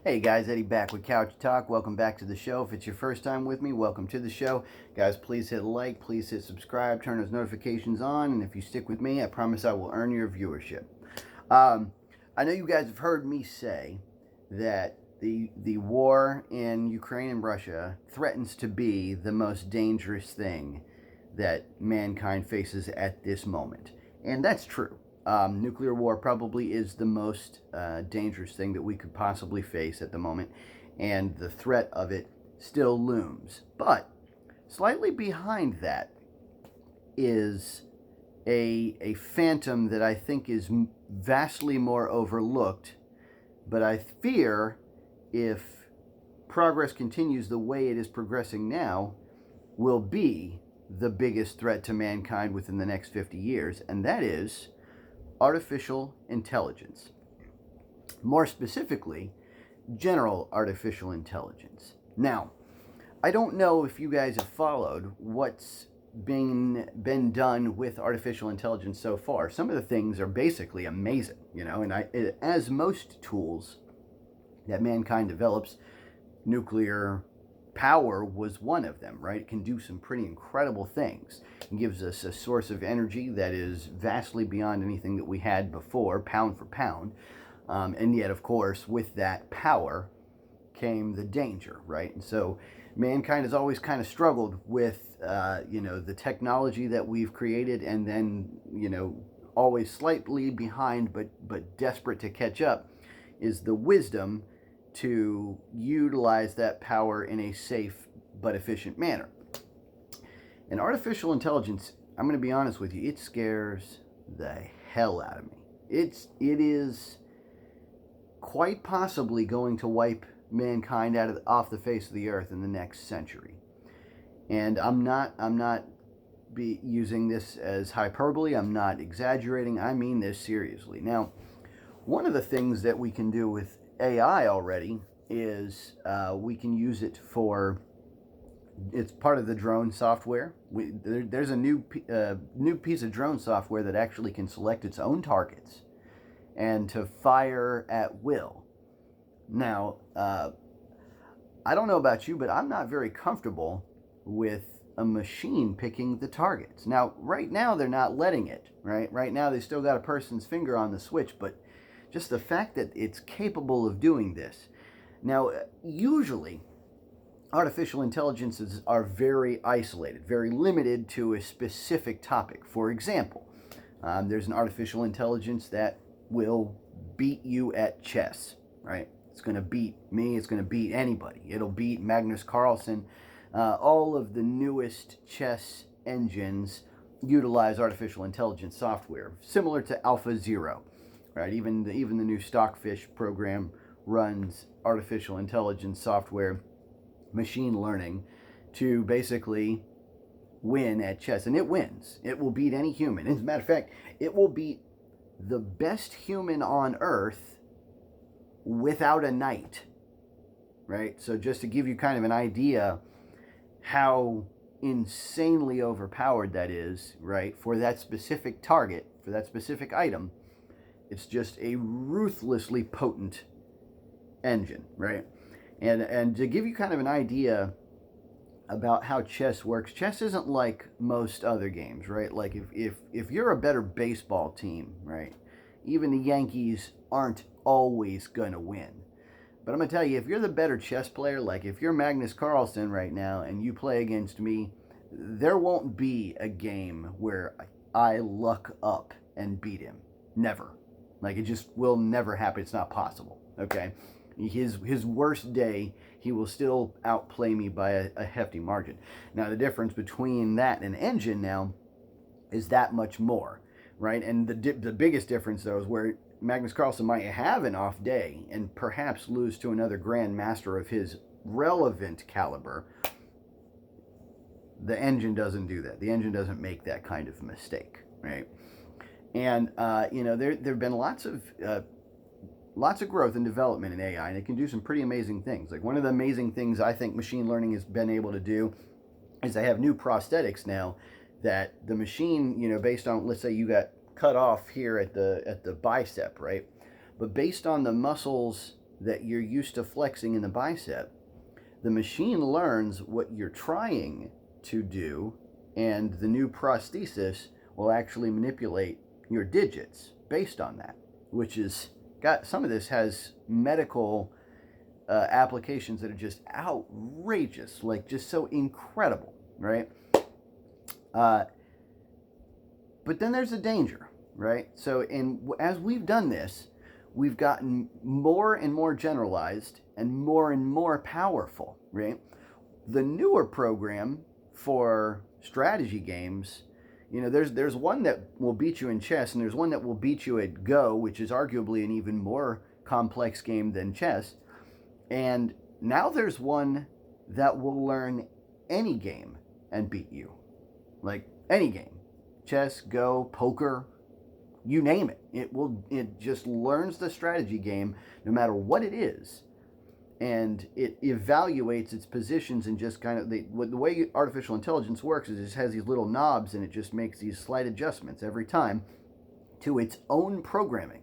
Hey guys, Eddie back with Couch Talk. Welcome back to the show. If it's your first time with me, welcome to the show. Guys, please hit like, please hit subscribe, turn those notifications on, and if you stick with me, I promise I will earn your viewership. I know you guys have heard me say that the war in Ukraine and Russia threatens to be the most dangerous thing that mankind faces at this moment. And that's true. Nuclear war probably is the most dangerous thing that we could possibly face at the moment, and the threat of it still looms. But slightly behind that is a phantom that I think is vastly more overlooked, but I fear if progress continues the way it is progressing now, will be the biggest threat to mankind within the next 50 years, and that is artificial intelligence. More specifically, general artificial intelligence. Now, I don't know if you guys have followed what's been done with artificial intelligence so far. Some of the things are basically amazing, and as most tools that mankind develops, nuclear power was one of them, right? It can do some pretty incredible things. It gives us a source of energy that is vastly beyond anything that we had before, pound for pound. And yet, of course, with that power came the danger, right? And so mankind has always kind of struggled with, the technology that we've created, and then, always slightly behind, but desperate to catch up, is the wisdom to utilize that power in a safe but efficient manner. And artificial intelligence, I'm going to be honest with you, it scares the hell out of me. It is quite possibly going to wipe mankind off the face of the earth in the next century. And I'm not using this as hyperbole. I'm not exaggerating. I mean this seriously. Now, one of the things that we can do with AI already is we can use it for, it's part of the drone software. There's a new piece of drone software that actually can select its own targets and to fire at will. Now, I don't know about you, but I'm not very comfortable with a machine picking the targets. Now, right now they're not letting it, right? Right now they still got a person's finger on the switch, but just the fact that it's capable of doing this. Now, usually, artificial intelligences are very isolated, very limited to a specific topic. For example, there's an artificial intelligence that will beat you at chess, right? It's going to beat me. It's going to beat anybody. It'll beat Magnus Carlsen. All of the newest chess engines utilize artificial intelligence software, similar to AlphaZero. Right, even the new Stockfish program runs artificial intelligence software, machine learning, to basically win at chess, and it wins. It will beat any human. As a matter of fact, it will beat the best human on Earth without a knight. Right, so just to give you kind of an idea how insanely overpowered that is, right, for that specific target, for that specific item. It's just a ruthlessly potent engine, right? And to give you kind of an idea about how chess works, chess isn't like most other games, right? Like if you're a better baseball team, right, even the Yankees aren't always going to win. But I'm going to tell you, if you're the better chess player, like if you're Magnus Carlsen right now and you play against me, there won't be a game where I luck up and beat him. Never. Like, it just will never happen. It's not possible, okay? His worst day, he will still outplay me by a hefty margin. Now, the difference between that and an engine now is that much more, right? And the biggest difference, though, is where Magnus Carlsen might have an off day and perhaps lose to another grandmaster of his relevant caliber. The engine doesn't do that. The engine doesn't make that kind of mistake, right? And there have been lots of growth and development in AI, and it can do some pretty amazing things. Like, one of the amazing things I think machine learning has been able to do is they have new prosthetics now that the machine, based on, let's say you got cut off here at the bicep, right? But based on the muscles that you're used to flexing in the bicep, the machine learns what you're trying to do, and the new prosthesis will actually manipulate your digits based on that, which is got some of this has medical applications that are just outrageous, like just so incredible, right? Uh, but then there's a danger, right? So, as we've done this, we've gotten more and more generalized and more powerful, right? The newer program for strategy games, there's one that will beat you in chess, and there's one that will beat you at Go, which is arguably an even more complex game than chess. And now there's one that will learn any game and beat you. Like any game. Chess, Go, poker, you name it. It just learns the strategy game no matter what it is. And it evaluates its positions and just kind of the way artificial intelligence works is it has these little knobs, and it just makes these slight adjustments every time to its own programming,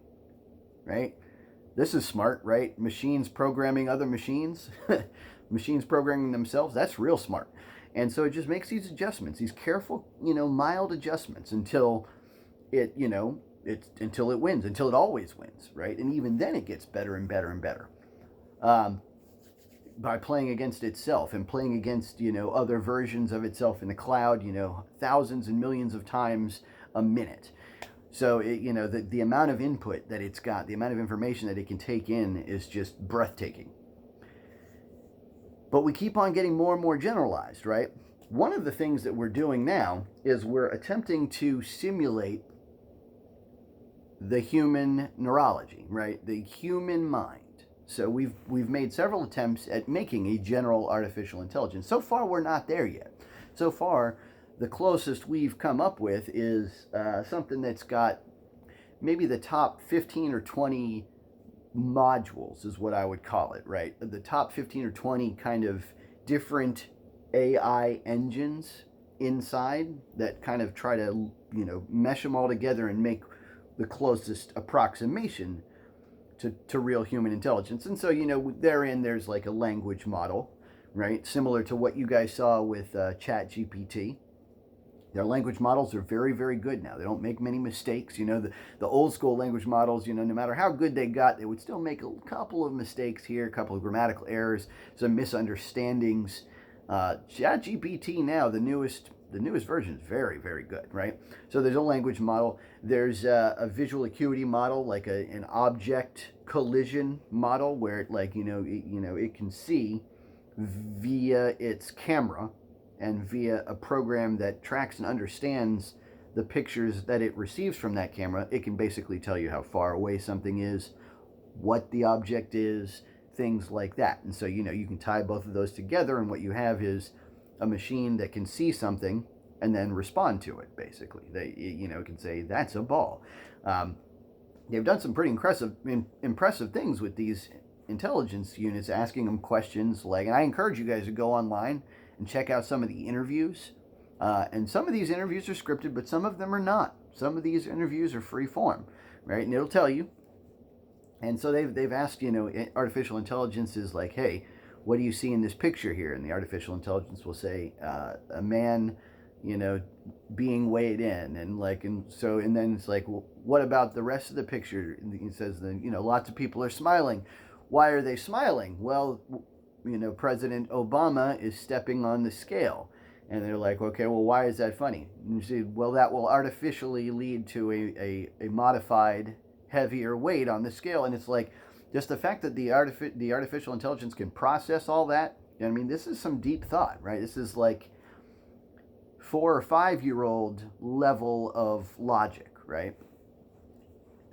right? This is smart, right? Machines programming other machines, machines programming themselves. That's real smart. And so it just makes these adjustments, these careful, mild adjustments until it, until it wins, until it always wins, right? And even then it gets better and better and better. By playing against itself and playing against, other versions of itself in the cloud, thousands and millions of times a minute. So, the amount of input that it's got, the amount of information that it can take in is just breathtaking. But we keep on getting more and more generalized, right? One of the things that we're doing now is we're attempting to simulate the human neurology, right? The human mind. So we've made several attempts at making a general artificial intelligence. So far, we're not there yet. So far, the closest we've come up with is something that's got maybe the top 15 or 20 modules is what I would call it, right? The top 15 or 20 kind of different AI engines inside that kind of try to, mesh them all together and make the closest approximation to real human intelligence. And so, therein there's like a language model, right? Similar to what you guys saw with ChatGPT. Their language models are very, very good now. They don't make many mistakes. The old school language models, no matter how good they got, they would still make a couple of mistakes here, a couple of grammatical errors, some misunderstandings. ChatGPT now, the newest version is very, very good, right? So there's a language model. There's a visual acuity model, like an object collision model, where it it can see via its camera and via a program that tracks and understands the pictures that it receives from that camera. It can basically tell you how far away something is, what the object is, things like that. And so, you can tie both of those together, and what you have is a machine that can see something and then respond to it, basically. They, can say, that's a ball. They've done some pretty impressive things with these intelligence units, asking them questions like, and I encourage you guys to go online and check out some of the interviews. And some of these interviews are scripted, but some of them are not. Some of these interviews are free form, right? And it'll tell you. And so they've asked, artificial intelligence is like, hey, what do you see in this picture here? And the artificial intelligence will say, a man, being weighed in, and then it's like, well, what about the rest of the picture? And it says, lots of people are smiling. Why are they smiling? Well, President Obama is stepping on the scale. And they're like, okay, well, why is that funny? And you say, well, that will artificially lead to a modified, heavier weight on the scale. And it's like, just the fact that the artificial intelligence can process all that, this is some deep thought, right? This is like 4 or 5-year-old level of logic, right?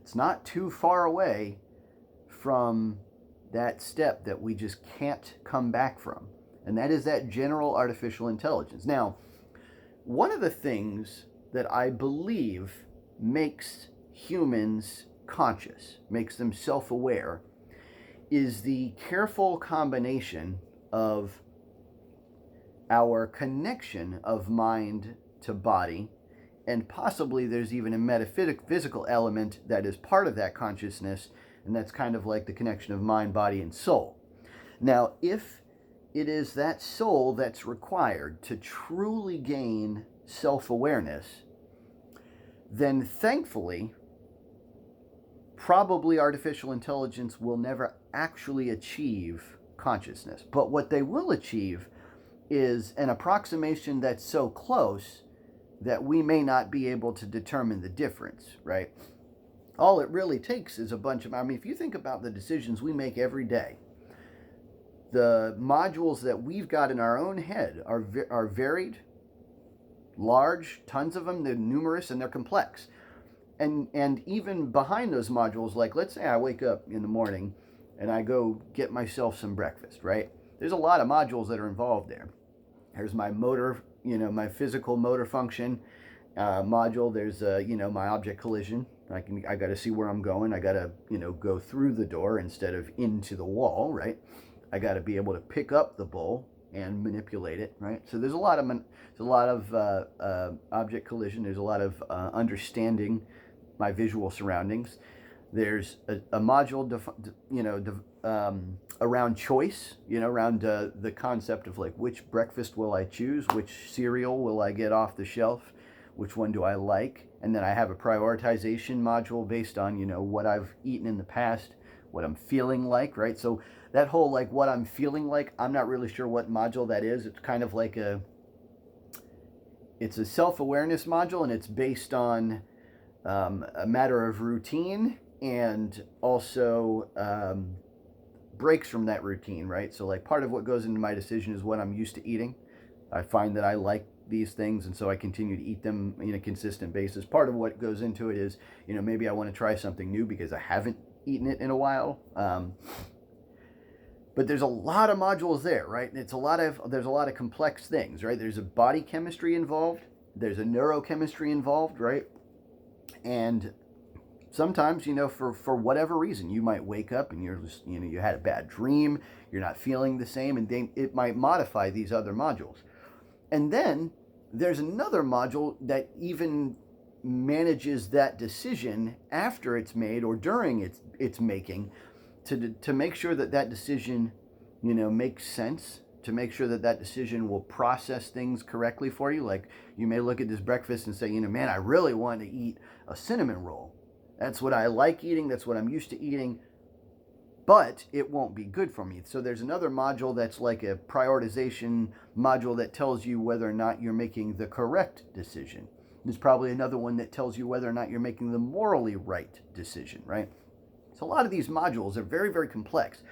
It's not too far away from that step that we just can't come back from. And that is that general artificial intelligence. Now, one of the things that I believe makes humans conscious, makes them self-aware, is the careful combination of our connection of mind to body, and possibly there's even a metaphysical element that is part of that consciousness And that's kind of like the connection of mind, body, and soul. Now, if it is that soul that's required to truly gain self-awareness, then thankfully, probably artificial intelligence will never actually achieve consciousness. But what they will achieve is an approximation that's so close that we may not be able to determine the difference, right? All it really takes is a bunch of, I mean, if you think about the decisions we make every day, the modules that we've got in our own head are varied, large, tons of them, they're numerous, and they're complex. And even behind those modules, like let's say I wake up in the morning and I go get myself some breakfast, right? There's a lot of modules that are involved there. There's my motor, my physical motor function module. There's, my object collision. I got to see where I'm going. I got to, go through the door instead of into the wall, right? I got to be able to pick up the bowl and manipulate it, right? So there's a lot of object collision. There's a lot of understanding my visual surroundings. There's a module, around choice, around the concept of like which breakfast will I choose, which cereal will I get off the shelf, which one do I like, and then I have a prioritization module based on what I've eaten in the past, what I'm feeling like, right? So that whole like what I'm feeling like, I'm not really sure what module that is. It's kind of like it's a self-awareness module, and it's based on a matter of routine and also breaks from that routine, right? So like part of what goes into my decision is what I'm used to eating. I find that I like these things, and so I continue to eat them on a consistent basis. Part of what goes into it is, maybe I want to try something new because I haven't eaten it in a while. But there's a lot of modules there, right? There's a lot of complex things, right? There's a body chemistry involved. There's a neurochemistry involved, right? And sometimes, for whatever reason, you might wake up and you're just, you had a bad dream, you're not feeling the same, and it might modify these other modules. And then there's another module that even manages that decision after it's made or during its making to make sure that decision, makes sense, to make sure that decision will process things correctly for you. Like you may look at this breakfast and say, man, I really want to eat a cinnamon roll. That's what I like eating. That's what I'm used to eating. But it won't be good for me. So there's another module that's like a prioritization module that tells you whether or not you're making the correct decision. There's probably another one that tells you whether or not you're making the morally right decision, right? So a lot of these modules are very, very complex.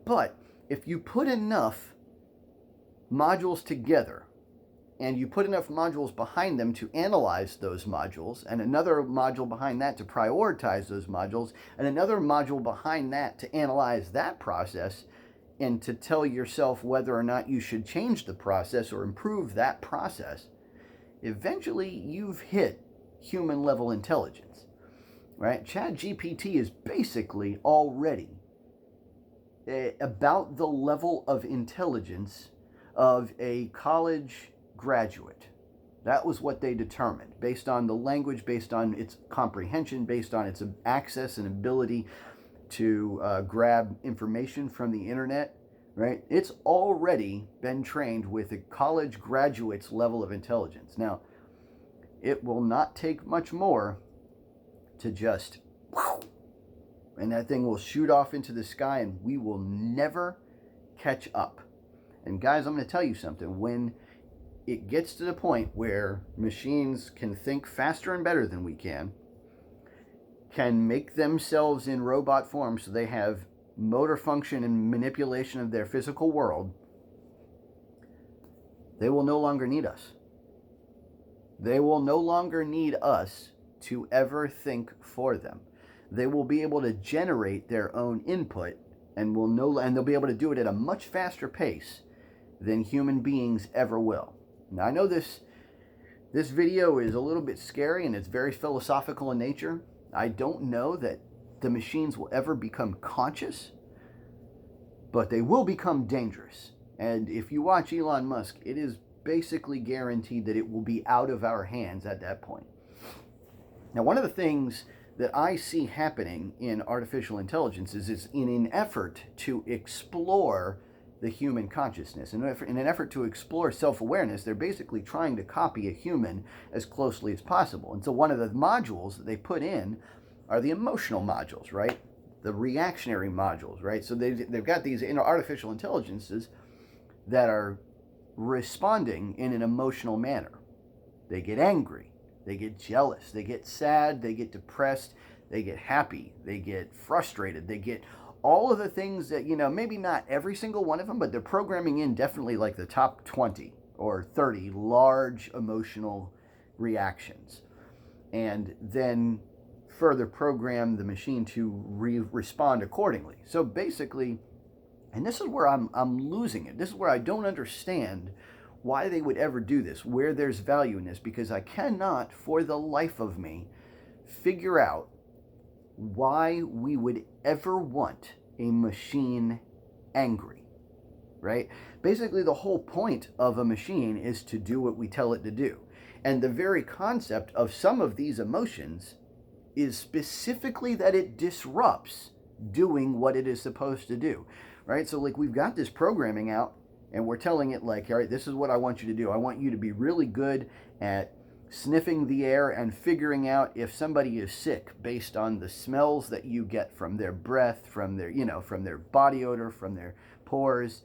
But if you put enough modules together, and you put enough modules behind them to analyze those modules, and another module behind that to prioritize those modules, and another module behind that to analyze that process, and to tell yourself whether or not you should change the process or improve that process, eventually you've hit human level intelligence, right? ChatGPT is basically already about the level of intelligence of a college graduate. That was what they determined based on the language, based on its comprehension, based on its access and ability to grab information from the internet, right? It's already been trained with a college graduate's level of intelligence. Now, it will not take much more to just, and that thing will shoot off into the sky, and we will never catch up. And guys, I'm going to tell you something. When it gets to the point where machines can think faster and better than we can make themselves in robot form so they have motor function and manipulation of their physical world, they will no longer need us. They will no longer need us to ever think for them. They will be able to generate their own input, and they'll be able to do it at a much faster pace than human beings ever will. Now, I know this video is a little bit scary and it's very philosophical in nature. I don't know that the machines will ever become conscious, but they will become dangerous. And if you watch Elon Musk, it is basically guaranteed that it will be out of our hands at that point. Now, one of the things that I see happening in artificial intelligence is in an effort to explore the human consciousness. In an effort to explore self-awareness, they're basically trying to copy a human as closely as possible. And so one of the modules that they put in are the emotional modules, right? The reactionary modules, right? So they've got these artificial intelligences that are responding in an emotional manner. They get angry, they get jealous, they get sad, they get depressed, they get happy, they get frustrated, they get all of the things that, maybe not every single one of them, but they're programming in definitely like the top 20 or 30 large emotional reactions. And then further program the machine to respond accordingly. So basically, and this is where I'm losing it. This is where I don't understand why they would ever do this, where there's value in this, because I cannot, for the life of me, figure out why we would ever want a machine angry, right? Basically, the whole point of a machine is to do what we tell it to do. And the very concept of some of these emotions is specifically that it disrupts doing what it is supposed to do, right? So like we've got this programming out and we're telling it like, all right, this is what I want you to do. I want you to be really good at sniffing the air and figuring out if somebody is sick based on the smells that you get from their breath, from their, from their body odor, from their pores.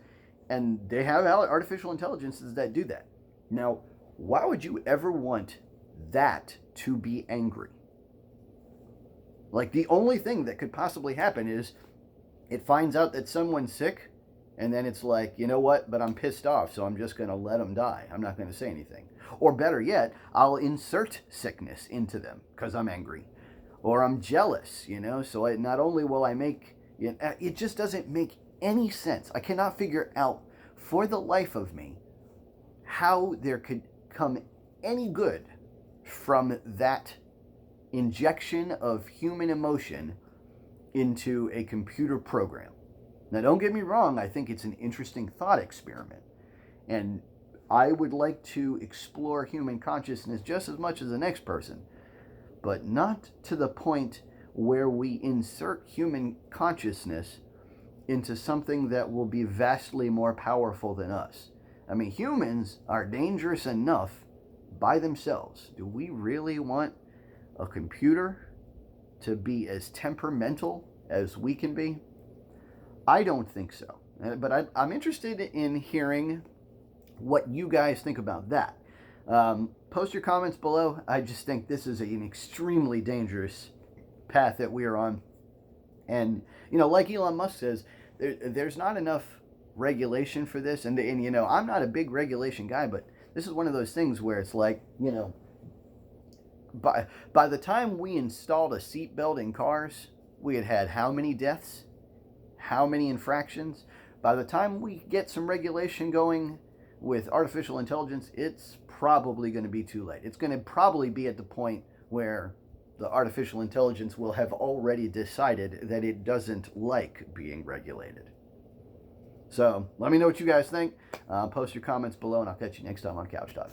And they have artificial intelligences that do that. Now, why would you ever want that to be angry? Like the only thing that could possibly happen is it finds out that someone's sick, and then it's like, you know what, but I'm pissed off, so I'm just going to let them die. I'm not going to say anything. Or better yet, I'll insert sickness into them because I'm angry. Or I'm jealous, so not only will I make, it just doesn't make any sense. I cannot figure out for the life of me how there could come any good from that injection of human emotion into a computer program. Now, don't get me wrong, I think it's an interesting thought experiment. And I would like to explore human consciousness just as much as the next person, but not to the point where we insert human consciousness into something that will be vastly more powerful than us. I mean, humans are dangerous enough by themselves. Do we really want a computer to be as temperamental as we can be? I don't think so. But I'm interested in hearing what you guys think about that. Post your comments below. I just think this is an extremely dangerous path that we are on. And, like Elon Musk says, there's not enough regulation for this. And I'm not a big regulation guy, but this is one of those things where it's like, by the time we installed a seatbelt in cars, we had how many deaths? How many infractions? By the time we get some regulation going with artificial intelligence, it's probably going to be too late. It's going to probably be at the point where the artificial intelligence will have already decided that it doesn't like being regulated. So let me know what you guys think. Post your comments below, and I'll catch you next time on Couch Talk.